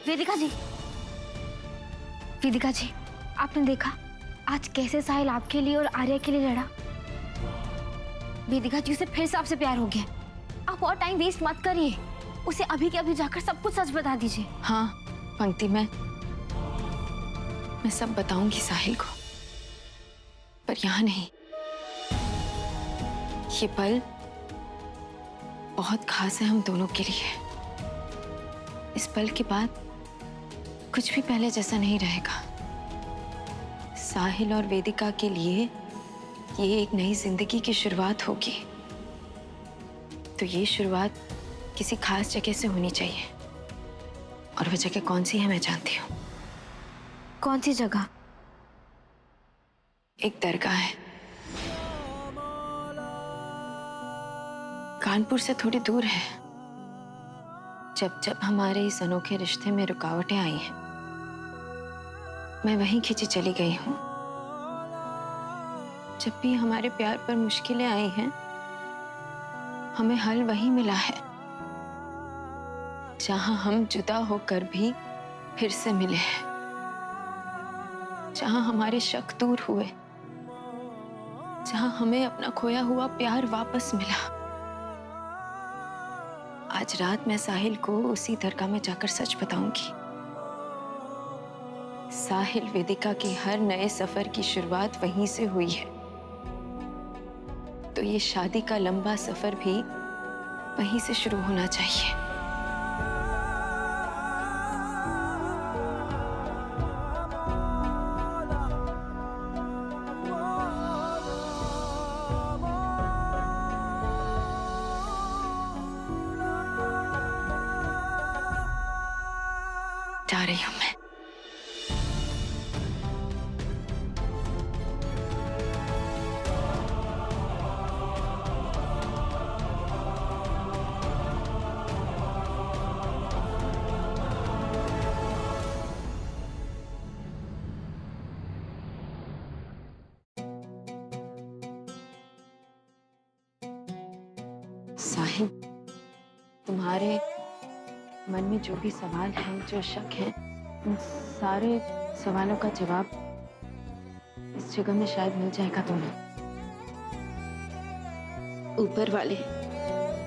वेदिका जी, वेदिका जी, आपने देखा आज कैसे साहिल आपके लिए और आर्या के लिए लड़ा। वेदिका जी, उसे फिर से आपसे प्यार हो गया। आप और टाइम वेस्ट मत करिए, उसे अभी के अभी जाकर सब कुछ सच बता दीजिए। हाँ पंक्ति, मैं सब बताऊंगी साहिल को, पर यहाँ नहीं। ये पल बहुत खास है हम दोनों के लिए। इस पल के बाद कुछ भी पहले जैसा नहीं रहेगा। साहिल और वेदिका के लिए ये एक नई जिंदगी की शुरुआत होगी। तो ये शुरुआत किसी खास जगह से होनी चाहिए, और वह जगह कौन सी है मैं जानती हूँ। कौन सी जगह? एक दरगाह है, कानपुर से थोड़ी दूर है। जब जब हमारे इस अनोखे रिश्ते में रुकावटें आई हैं, मैं वहीं खिंची चली गई हूँ। जब भी हमारे प्यार पर मुश्किलें आई हैं, हमें हल वहीं मिला है जहां हम जुदा होकर भी फिर से मिले हैं, जहां हमारे शक दूर हुए, जहां हमें अपना खोया हुआ प्यार वापस मिला। आज रात मैं साहिल को उसी दरगाह में जाकर सच बताऊंगी। साहिल वेदिका के हर नए सफर की शुरुआत वहीं से हुई है, तो ये शादी का लंबा सफर भी वहीं से शुरू होना चाहिए। जा रही हूं मैं। साहिल, तुम्हारे मन में जो भी सवाल हैं, जो शक हैं, उन सारे सवालों का जवाब इस जगह में शायद मिल जाएगा तुम्हें। ऊपर वाले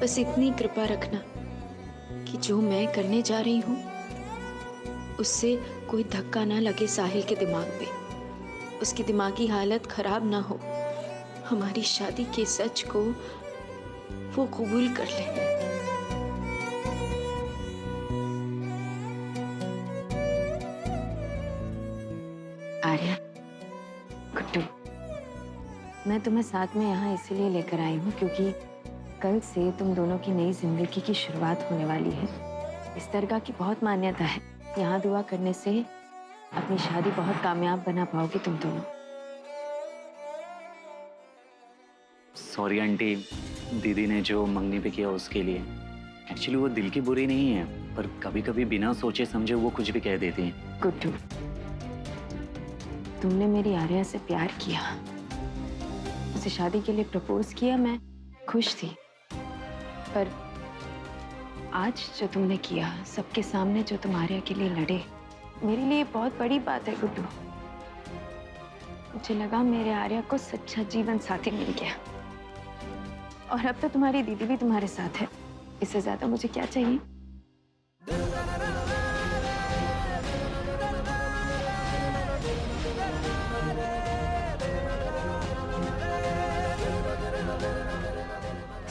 बस इतनी कृपा रखना कि जो मैं करने जा रही हूँ उससे कोई धक्का ना लगे साहिल के दिमाग पे, उसकी दिमागी हालत खराब ना हो, हमारी शादी के सच को वो कबूल कर ले। आर्या, गुड्डू, मैं तुम्हें साथ में यहाँ इसीलिए लेकर आई हूँ क्योंकि कल से तुम दोनों की नई जिंदगी की शुरुआत होने वाली है। इस दरगाह की बहुत मान्यता है, यहाँ दुआ करने से अपनी शादी बहुत कामयाब बना पाओगे तुम दोनों। सॉरी आंटी, दीदी ने जो मंगनी पे किया उसके लिए। एक्चुअली वो दिल की बुरी नहीं है, पर कभी कभी बिना सोचे समझे वो कुछ भी कह देती है। गुड्डू, तुमने मेरी आर्या से प्यार किया, उसे शादी के लिए प्रपोज किया, मैं खुश थी। पर आज जो तुमने किया, सबके सामने जो तुम आर्या के लिए लड़े, मेरे लिए बहुत बड़ी बात है गुड्डू। मुझे लगा मेरे आर्या को सच्चा जीवन साथी मिल गया, और अब तो तुम्हारी दीदी भी तुम्हारे साथ है। इससे ज्यादा मुझे क्या चाहिए?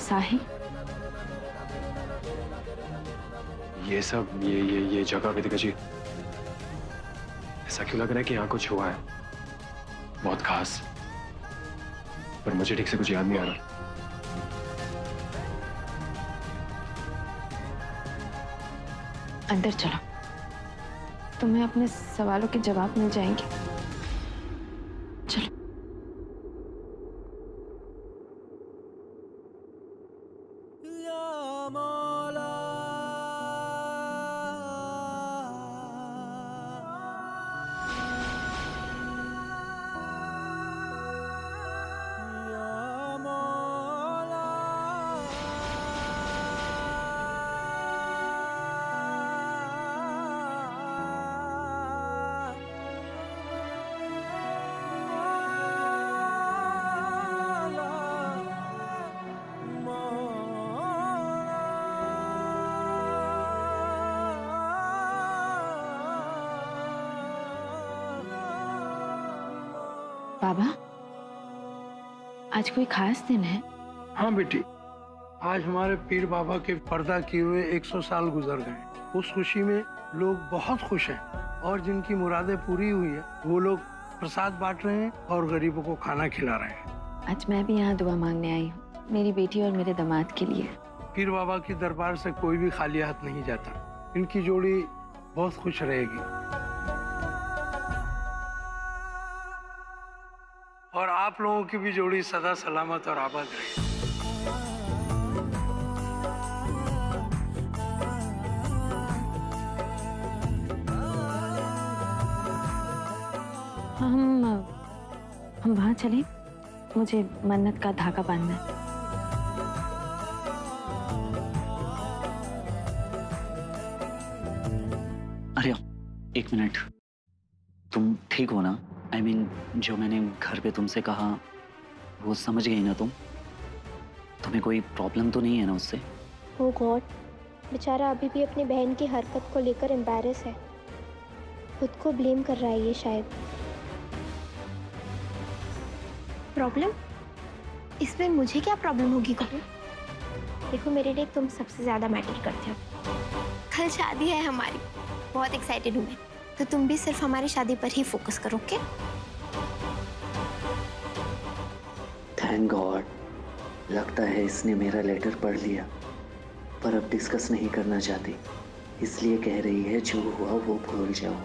साहिल, ये सब ये जगह वेदिका जी, ऐसा क्यों लग रहा है कि यहाँ कुछ हुआ है बहुत खास, पर मुझे ठीक से कुछ याद नहीं आ रहा। अंदर चलो, तुम्हें अपने सवालों के जवाब मिल जाएंगे। चलो। बाबा, आज कोई खास दिन है? हाँ बेटी, आज हमारे पीर बाबा के पर्दा किए हुए 100 साल गुजर गए। उस खुशी में लोग बहुत खुश हैं और जिनकी मुरादें पूरी हुई है वो लोग प्रसाद बांट रहे हैं और गरीबों को खाना खिला रहे हैं। आज मैं भी यहाँ दुआ मांगने आई हूँ, मेरी बेटी और मेरे दामाद के लिए। पीर बाबा की दरबार से कोई भी खाली हाथ नहीं जाता। इनकी जोड़ी बहुत खुश रहेगी और आप लोगों की भी जोड़ी सदा सलामत और आबाद रहेगी। हम वहाँ चलें? मुझे मन्नत का धागा बांधना है। अरे एक मिनट, तुम ठीक हो ना? I mean, जो मैंने घर पे तुमसे कहा वो समझ गई ना तुम? तुम्हें कोई प्रॉब्लम तो नहीं है ना उससे? ओह गॉड, बेचारा अभी भी अपनी बहन की हरकत को लेकर एम्बैरस है। खुद को ब्लेम कर रहा है ये शायद। प्रॉब्लम? इसमें मुझे क्या प्रॉब्लम होगी कभी? देखो, मेरे लिए तुम सबसे ज़्यादा मैटर करते हो। कल शादी है हमारी, बहुत एक्साइटेड हूँ मैं। तो तुम भी सिर्फ हमारी शादी पर ही फोकस करो, ओके? थैंक गॉड, लगता है इसने मेरा लेटर पढ़ लिया, पर अब डिस्कस नहीं करना चाहती, इसलिए कह रही है जो हुआ वो भूल जाओ।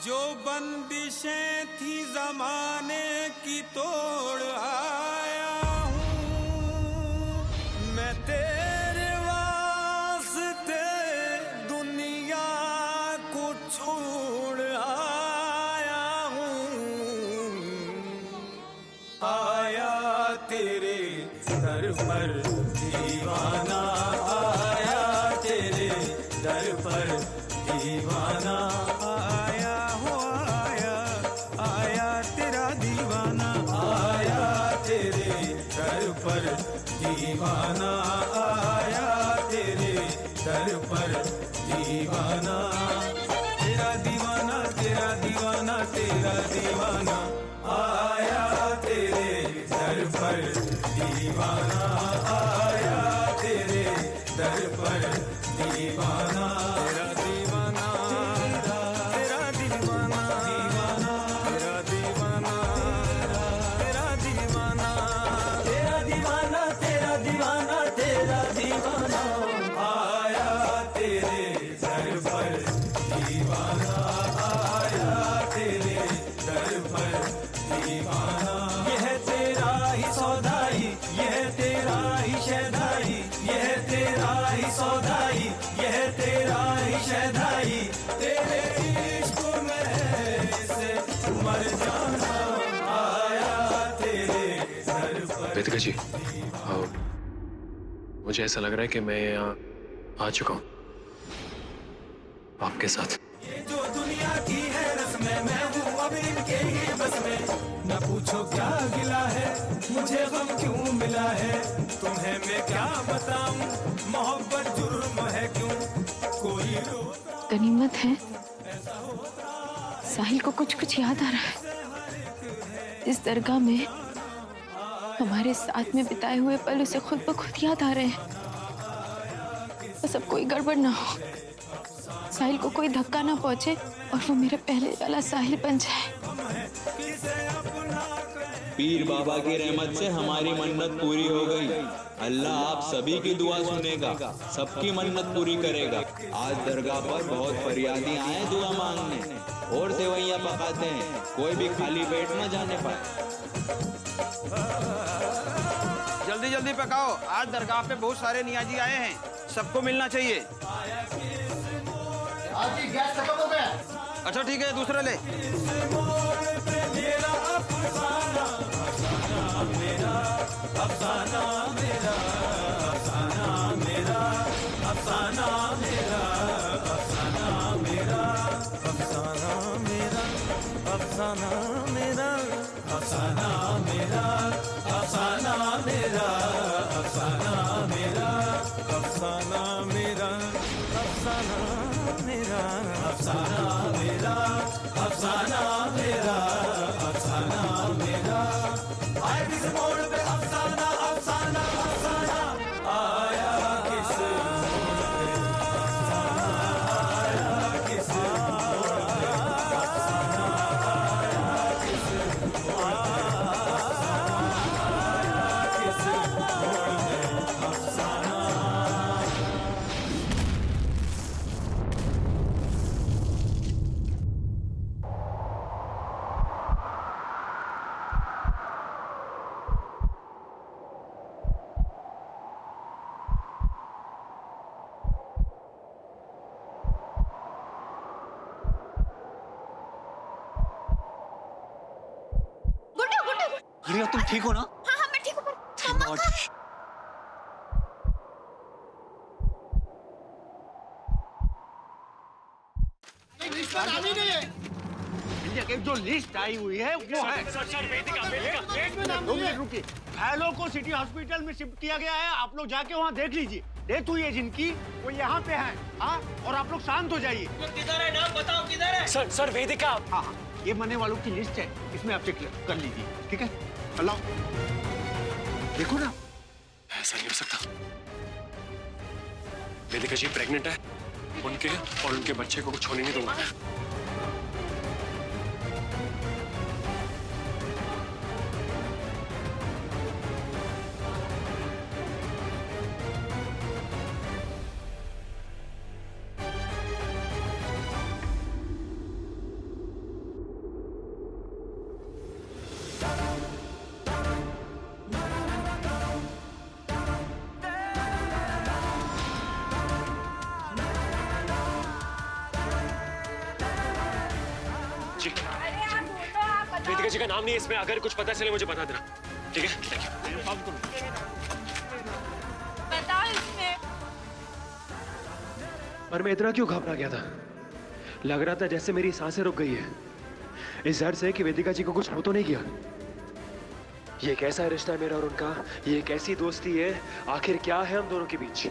जो बंदिशें थी जमाने की तोड़ आया हूँ मैं, तेरे वास्ते दुनिया को छोड़ आया हूँ। आया तेरे दर पर दीवाना, आया तेरे दर पर दीवाना, आया हो आया, आया तेरा दीवाना, आया तेरे दर पर दीवाना, आया तेरे दर पर दीवाना, तेरा दीवाना, तेरा दीवाना, तेरा दीवाना, आया तेरे दर पर दीवाना, आया तेरे दर पर दीवाना, तेरा दीवाना, तेरा दीवाना, दीवाना, तेरा दीवाना, तेरा दीवाना, तेरा दीवाना, तेरा दीवाना, तेरा दीवाना, आया तेरे दर पर दीवाना, आया तेरे दर पर दीवाना। यह तेरा ही सौदाई, यह तेरा ही शहदाई, यह तेरा ही सौदाई, यह तेरा ही शहदाई, तेरे इश्क में से मर जाना, आया तेरे दर पर। वेदिका जी, मुझे ऐसा लग रहा है कि मैं यहाँ आ चुका हूँ आपके साथ। ये जो दुनिया की है रस्में, मैं हूँ अब इनके ही बस में। न पूछो क्या गिला है, मुझे गम क्यों मिला है, तुम्हें मैं क्या बताऊं, मोहब्बत जुर्म है क्यों, कोई रोता। गनीमत है, साहिल को कुछ कुछ याद आ रहा है। इस दरगाह में हमारे साथ में बिताए हुए पल उसे खुद ब खुद याद आ रहे हैं। बस अब कोई गड़बड़ ना हो, साहिल को कोई धक्का ना पहुंचे और वो मेरे पहले वाला साहिल बन जाए। पीर बाबा की रहमत से हमारी मन्नत पूरी हो गई। अल्लाह आप सभी की दुआ सुनेगा, सबकी मन्नत पूरी करेगा। आज दरगाह पर बहुत फरियादी आए दुआ मांगने और सेवैयां पकाते हैं, कोई भी खाली पेट न जाने पाए। जल्दी जल्दी पकाओ, आज दरगाह पे बहुत सारे नियाजी आए हैं, सबको मिलना चाहिए। आज गैस खत्म हो गया। अच्छा ठीक है, दूसरा ले। रिया तुम ठीक हो ना? हाँ हाँ मैं ठीक हूँ, पर Thank मम्मा God. कहाँ है? जो लिस्ट आई हुई है वो है। रुकिए, घायलों को सिटी हॉस्पिटल में शिफ्ट किया गया है। आप लोग जाके वहाँ देख लीजिए। डेथ हुई है जिनकी, वो यहाँ पे है। हाँ, और आप लोग शांत हो जाइए। किधर है नाम बताओ, किधर है? सर वेदिका। हाँ, ये मरने वालों की लिस्ट है, इसमें आप चेक कर लीजिए, ठीक है? अल्लाह, देखो ना। ऐसा नहीं हो सकता। वेदिका जी प्रेग्नेंट है, उनके और उनके बच्चे को कुछ होने नहीं दूंगा। वेदिका जी का नाम नहीं है इसमें, अगर कुछ पता चले मुझे बता देना, ठीक है? Thank you. बताओ इसमें। पर मैं इतना क्यों घबरा गया था? लग रहा था जैसे मेरी सांसें रुक गई है, इस डर से कि वेदिका जी को कुछ हो तो नहीं किया। ये कैसा रिश्ता है मेरा और उनका? ये कैसी दोस्ती है? आखिर क्या है हम दोनों के बीच?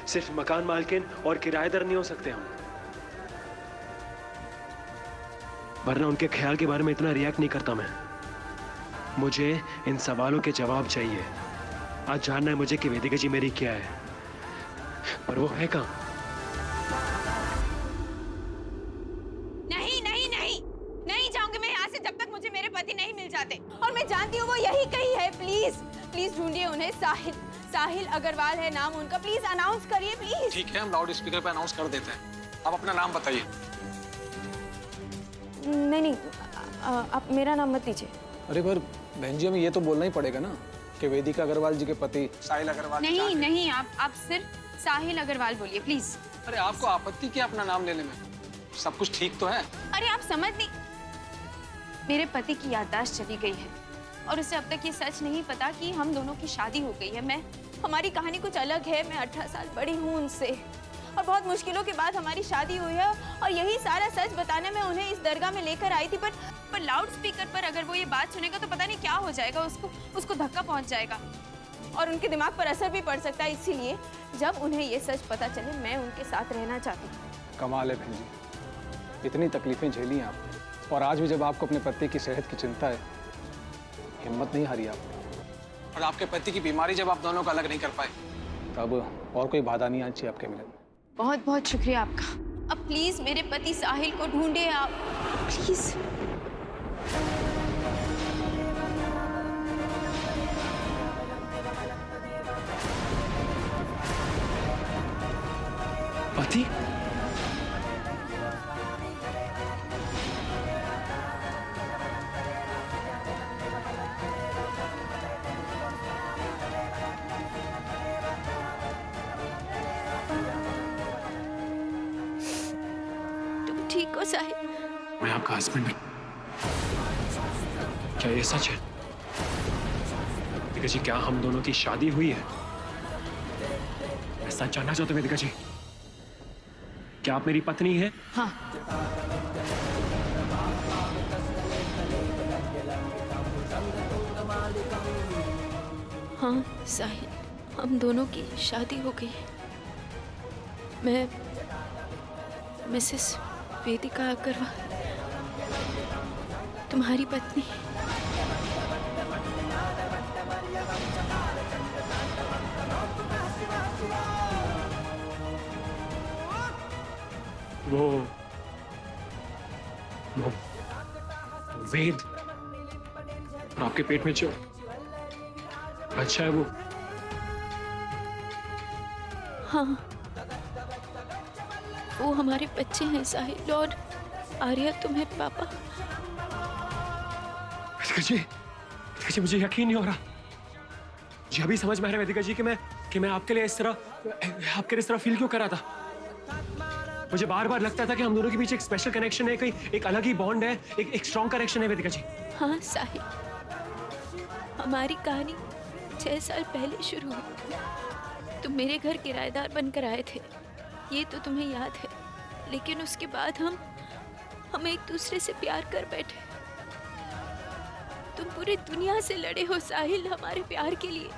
सिर्फ मकान मालकिन और किराएदार नहीं हो सकते हम, वरना उनके ख्याल के बारे में इतना रिएक्ट नहीं करता मैं। मुझे इन सवालों के जवाब चाहिए। आज जानना है मुझे कि वेदिका जी मेरी क्या है, पर वो है कहाँ? नहीं नहीं नहीं नहीं जाऊंगी मैं यहाँ से जब तक मुझे मेरे पति नहीं मिल जाते। और मैं जानती हूँ वो यही कहीं है। प्लीज प्लीज ढूंढिए उन्हें। साहिल साहिल अग्रवाल है नाम उनका। प्लीज अनाउंस करिए प्लीज। ठीक है, हम लाउड स्पीकर पे अनाउंस कर देते हैं। आप अपना नाम बताइए। नहीं नहीं आप मेरा नाम मत लीजिए। अरे पर बहन जी हमें ये तो बोलना ही पड़ेगा ना कि वेदिका अग्रवाल जी के पति साहिल अग्रवाल। नहीं नहीं आप सिर्फ साहिल अग्रवाल बोलिए प्लीज। अरे आपको आपत्ति क्या अपना नाम लेने में? सब कुछ ठीक तो है। अरे आप समझ नहीं, मेरे पति की याददाश्त चली गई है और उसे अब तक ये सच नहीं पता कि हम दोनों की शादी हो गई है। हमारी कहानी कुछ अलग है। मैं 18 साल बड़ी हूँ उनसे और बहुत मुश्किलों के बाद हमारी शादी हुई है और यही सारा सच बताने में उन्हें इस दरगाह में लेकर आई थी। पर लाउड स्पीकर पर अगर वो ये बात सुनेगा तो पता नहीं क्या हो जाएगा। उसको धक्का पहुंच जाएगा और उनके दिमाग पर असर भी पड़ सकता है। इसीलिए जब उन्हें ये सच पता चले मैं उनके साथ रहना चाहती हूँ। कमाल है बहन जी, इतनी तकलीफें झेली हैं आप और आज भी जब आपको अपने पति की सेहत की चिंता है, हिम्मत नहीं हारी आप। और आपके पति की बीमारी जब आप दोनों को अलग नहीं कर पाए, तब और कोई बाधा नहीं आनी चाहिए आपके मिलन में। बहुत बहुत शुक्रिया आपका। अब प्लीज मेरे पति साहिल को ढूंढे आप, प्लीज। पति? तुम ठीक हो साहिल? मैं आपका हस्बैंड हूं। क्या ये सच है? वेदिका जी, क्या हम दोनों की शादी हुई है? मैं सच जानना चाहता हूं वेदिका जी, क्या आप मेरी पत्नी हैं? हाँ। हाँ साहिल, हम दोनों की शादी हो गई है। मैं मिसेस वेदिका अग्रवाल, तुम्हारी पत्नी। वो वेद और आपके पेट में जो अच्छा है वो? हाँ, वो हमारे बच्चे हैं साहिल, और आर्या तुम्हें पापा। वेदिका जी, मुझे यकीन नहीं हो रहा। मुझे अभी समझ में आ रहा है वेदिका जी कि मैं आपके लिए इस तरह फील क्यों कर रहा था। मुझे बार बार लगता था कि हम दोनों के बीच एक स्पेशल कनेक्शन है, एक अलग ही बॉन्ड है, एक स्ट्रॉन्ग कनेक्शन है वेदिका जी। हाँ साहिल, हमारी कहानी 6 साल पहले शुरू हुई। तुम मेरे घर किराएदार बनकर आए थे, ये तो तुम्हें याद है। लेकिन उसके बाद हम एक दूसरे से प्यार कर बैठे। तुम पूरी दुनिया से लड़े हो साहिल हमारे प्यार के लिए।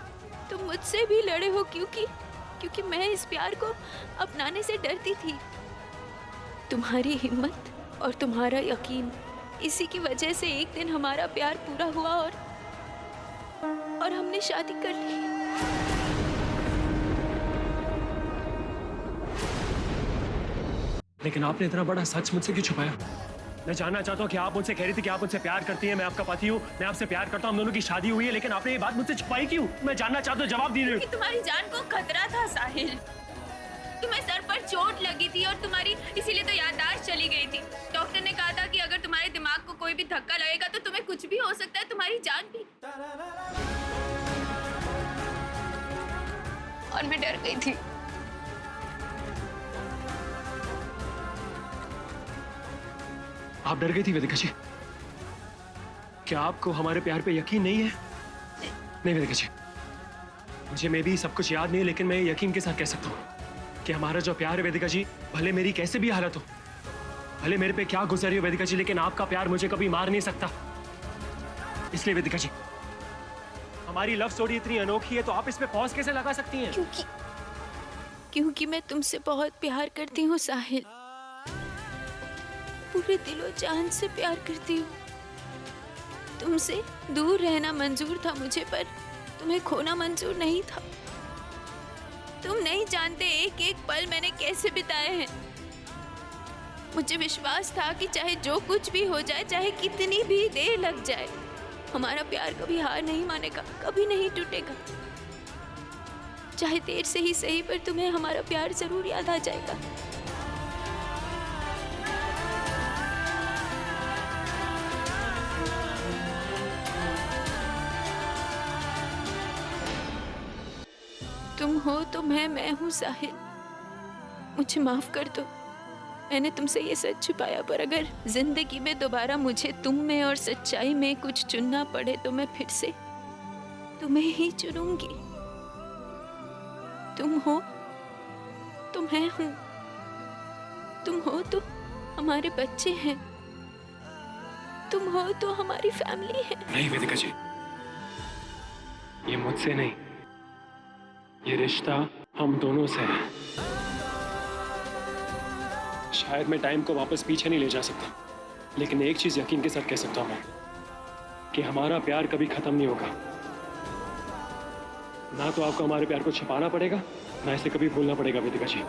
तुम मुझसे भी लड़े हो क्योंकि मैं इस प्यार को अपनाने से डरती थी। तुम्हारी हिम्मत और तुम्हारा यकीन, इसी की वजह से एक दिन हमारा प्यार पूरा हुआ और हमने शादी कर ली। लेकिन आपने इतना बड़ा सच मुझसे क्यों छुपाया? मैं जानना चाहता हूँ कि आप मुझसे कह रही थी कि आप मुझसे प्यार करती हैं, मैं आपका पति हूँ, मैं आपसे प्यार करता हूँ, हम दोनों की शादी हुई है, लेकिन आपने ये बात मुझसे छुपाई क्यों? मैं जानना चाहता हूँ, जवाब दीजिए। तुम्हारी जान को खतरा था साहिल। तुम्हें सर पर चोट लगी थी और तुम्हारी इसीलिए तो याददाश्त चली गई थी। डॉक्टर ने कहा था कि अगर तुम्हारे दिमाग को कोई भी धक्का लगेगा तो तुम्हें कुछ भी हो सकता है, तुम्हारी जान भी। और मैं डर गई थी। आप डर गई थी वेदिका जी? क्या आपको हमारे प्यार पे यकीन नहीं है? नहीं वेदिका जी, मुझे मे भी सब कुछ याद नहीं है, लेकिन मैं यकीन के साथ कह सकता हूँ कि हमारा जो प्यार है वेदिका जी, भले मेरी कैसे भी हालत हो, भले मेरे पे क्या गुजरी हो वेदिका जी, लेकिन आपका प्यार मुझे कभी मार नहीं सकता। इसलिए वेदिका जी, हमारी लव स्टोरी इतनी अनोखी है तो आप इस पे पॉज कैसे लगा सकती हैं? क्योंकि मैं तुमसे बहुत प्यार करती हूँ साहिल, पूरे दिलो जान से प्यार करती हूँ। तुमसे दूर रहना मंजूर था मुझे, पर तुम्हें खोना मंजूर नहीं था। तुम नहीं जानते एक एक पल मैंने कैसे बिताए हैं। मुझे विश्वास था कि चाहे जो कुछ भी हो जाए, चाहे कितनी भी देर लग जाए, हमारा प्यार कभी हार नहीं मानेगा, कभी नहीं टूटेगा। चाहे देर से ही सही, पर तुम्हें हमारा प्यार जरूर याद आ जाएगा। तुम हो तो मैं हूँ साहिल। मुझे माफ कर दो, मैंने तुमसे ये सच छुपाया, पर अगर जिंदगी में दोबारा मुझे तुम में और सच्चाई में कुछ चुनना पड़े तो मैं फिर से तुम्हें ही चुनूंगी। तुम हो तो मैं हूँ, तुम हो तो हमारे बच्चे हैं, तुम हो तो हमारी फैमिली है। नहीं वेदिका जी, ये मुझसे नहीं, ये रिश्ता हम दोनों से है। शायद मैं टाइम को वापस पीछे नहीं ले जा सकता, लेकिन एक चीज यकीन के साथ कह सकता हूं मैं कि हमारा प्यार कभी खत्म नहीं होगा। ना तो आपको हमारे प्यार को छिपाना पड़ेगा, ना इसे कभी भूलना पड़ेगा वेदिका जी।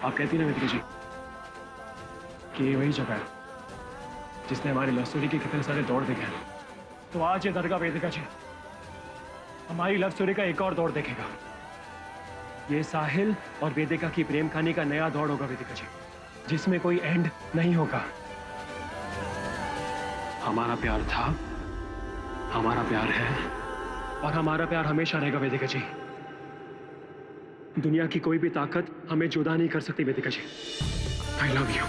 आप कहती ना वेदिका जी कि ये वही जगह है जिसने हमारी लव स्टोरी के कितने सारे दौड़ देखे हैं। तो आज ये दरगाह वेदिका जी, हमारी लव स्टोरी का एक और दौर देखेगा। ये साहिल और वेदिका की प्रेम कहानी का नया दौर होगा वेदिका जी, जिसमें कोई एंड नहीं होगा। हमारा प्यार था, हमारा प्यार है और हमारा प्यार हमेशा रहेगा वेदिका जी। दुनिया की कोई भी ताकत हमें जुदा नहीं कर सकती वेदिका जी। I love you.